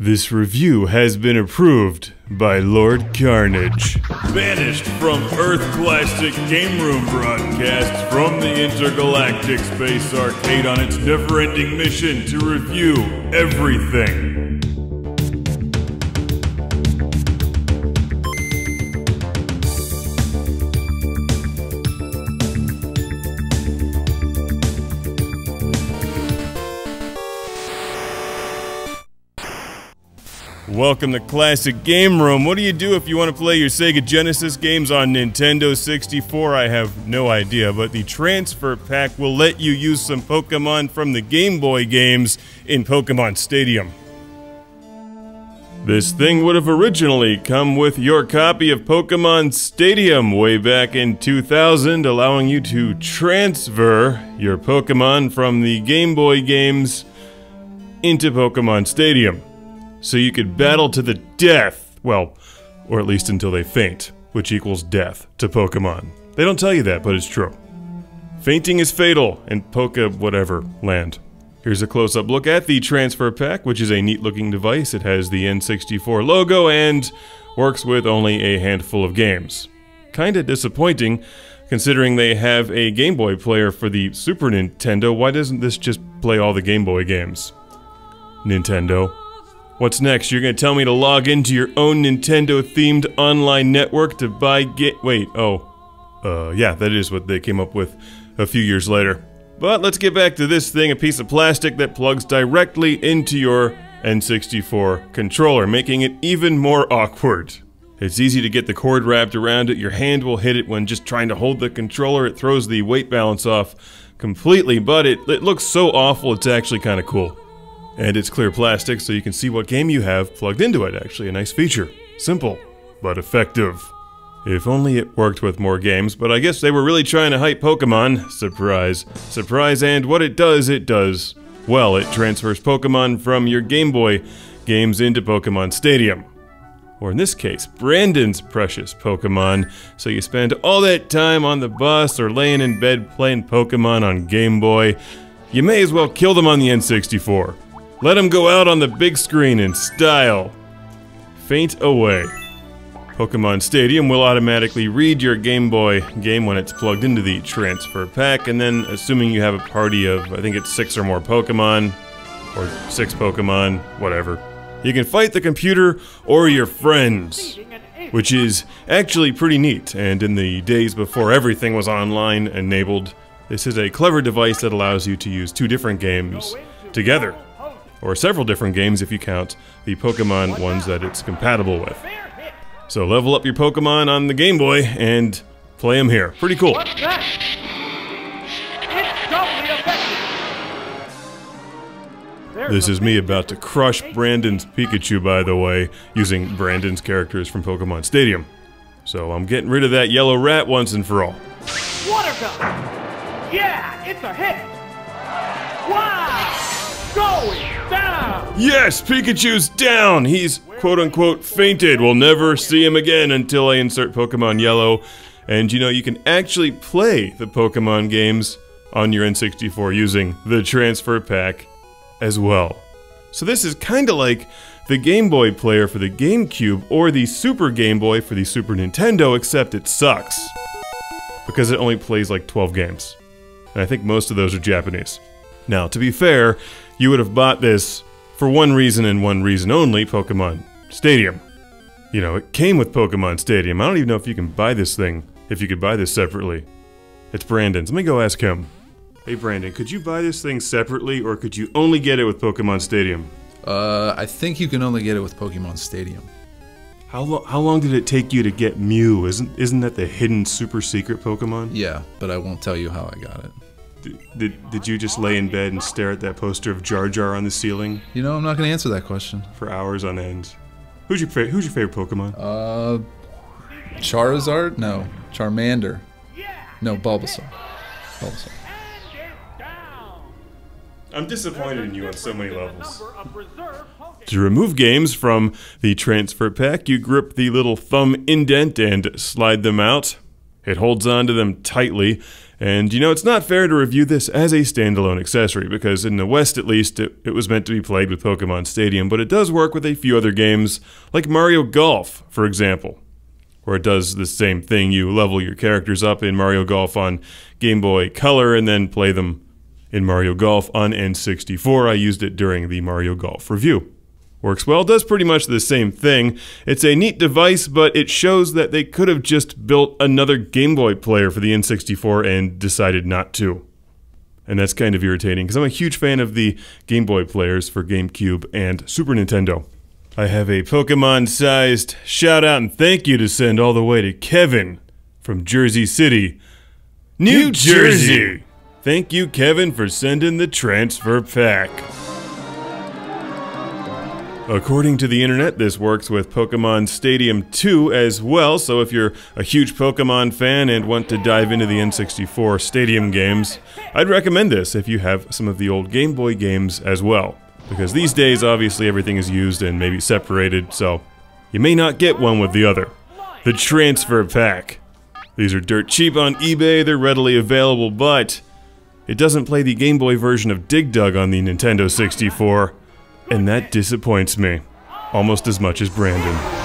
This review has been approved by Lord Carnage. Banished from Earth Classic Game Room broadcasts from the Intergalactic Space Arcade on its never-ending mission to review everything. Welcome to Classic Game Room. What do you do if you want to play your Sega Genesis games on Nintendo 64? I have no idea, but the transfer pack will let you use some Pokemon from the Game Boy games in Pokemon Stadium. This thing would have originally come with your copy of Pokemon Stadium way back in 2000, allowing you to transfer your Pokemon from the Game Boy games into Pokemon Stadium. So you could battle to the death, well, or at least until they faint, which equals death to Pokemon. They don't tell you that, but it's true. Fainting is fatal in whatever land. Here's a close-up look at the transfer pack, which is a neat-looking device. It has the N64 logo and works with only a handful of games. Kinda disappointing, considering they have a Game Boy player for the Super Nintendo. Why doesn't this just play all the Game Boy games? Nintendo. What's next? You're gonna tell me to log into your own Nintendo-themed online network to buy yeah, that is what they came up with a few years later. But let's get back to this thing, a piece of plastic that plugs directly into your N64 controller, making it even more awkward. It's easy to get the cord wrapped around it, your hand will hit it when just trying to hold the controller, it throws the weight balance off completely, but it looks so awful it's actually kinda cool. And it's clear plastic, so you can see what game you have plugged into it, actually. A nice feature. Simple, but effective. If only it worked with more games, but I guess they were really trying to hype Pokemon. Surprise. Surprise, and what it does, well, it transfers Pokemon from your Game Boy games into Pokemon Stadium. Or in this case, Brandon's precious Pokemon. So you spend all that time on the bus or laying in bed playing Pokemon on Game Boy. You may as well kill them on the N64. Let them go out on the big screen in style. Faint away. Pokemon Stadium will automatically read your Game Boy game when it's plugged into the transfer pack, and then assuming you have a party of, I think it's 6 or more Pokemon, or 6 Pokemon, whatever, you can fight the computer or your friends, which is actually pretty neat, and in the days before everything was online enabled, this is a clever device that allows you to use 2 different games together. Or several different games if you count the Pokemon ones that it's compatible with. So level up your Pokemon on the Game Boy and play them here. Pretty cool. This is me about to crush Brandon's Pikachu, by the way, using Brandon's characters from Pokemon Stadium. So I'm getting rid of that yellow rat once and for all. Water gun! Yeah, it's a hit! Wow! Going down! Yes, Pikachu's down! He's quote-unquote fainted. We'll never see him again until I insert Pokemon Yellow. And you know, you can actually play the Pokemon games on your N64 using the transfer pack as well. So this is kinda like the Game Boy player for the GameCube or the Super Game Boy for the Super Nintendo, except it sucks. Because it only plays like 12 games. And I think most of those are Japanese. Now, to be fair, you would have bought this for one reason and one reason only, Pokemon Stadium. You know, it came with Pokemon Stadium. I don't even know if you can buy this thing, if you could buy this separately. It's Brandon's. Let me go ask him. Hey Brandon, could you buy this thing separately, or could you only get it with Pokemon Stadium? I think you can only get it with Pokemon Stadium. How long did it take you to get Mew? Isn't that the hidden super secret Pokemon? Yeah, but I won't tell you how I got it. Did you just lay in bed and stare at that poster of Jar Jar on the ceiling? You know, I'm not gonna answer that question. For hours on end. Who's your favorite Pokemon? Charizard? No. Charmander. No, Bulbasaur. Bulbasaur. I'm disappointed in you on so many levels. To remove games from the transfer pack, you grip the little thumb indent and slide them out. It holds onto them tightly, And you know, it's not fair to review this as a standalone accessory, because in the West at least, it was meant to be played with Pokemon Stadium, but it does work with a few other games, like Mario Golf, for example, where it does the same thing. You level your characters up in Mario Golf on Game Boy Color, and then play them in Mario Golf on N64. I used it during the Mario Golf review. Works well, does pretty much the same thing. It's a neat device, but it shows that they could have just built another Game Boy player for the N64 and decided not to. And that's kind of irritating, because I'm a huge fan of the Game Boy players for GameCube and Super Nintendo. I have a Pokemon-sized shout out and thank you to send all the way to Kevin from Jersey City, New Jersey. Thank you, Kevin, for sending the transfer pack. According to the internet, this works with Pokemon Stadium 2 as well, so if you're a huge Pokemon fan and want to dive into the N64 Stadium games, I'd recommend this if you have some of the old Game Boy games as well. Because these days, obviously, everything is used and maybe separated, so you may not get one with the other. The transfer pack. These are dirt cheap on eBay, they're readily available, but it doesn't play the Game Boy version of Dig Dug on the Nintendo 64. And that disappoints me, almost as much as Brandon.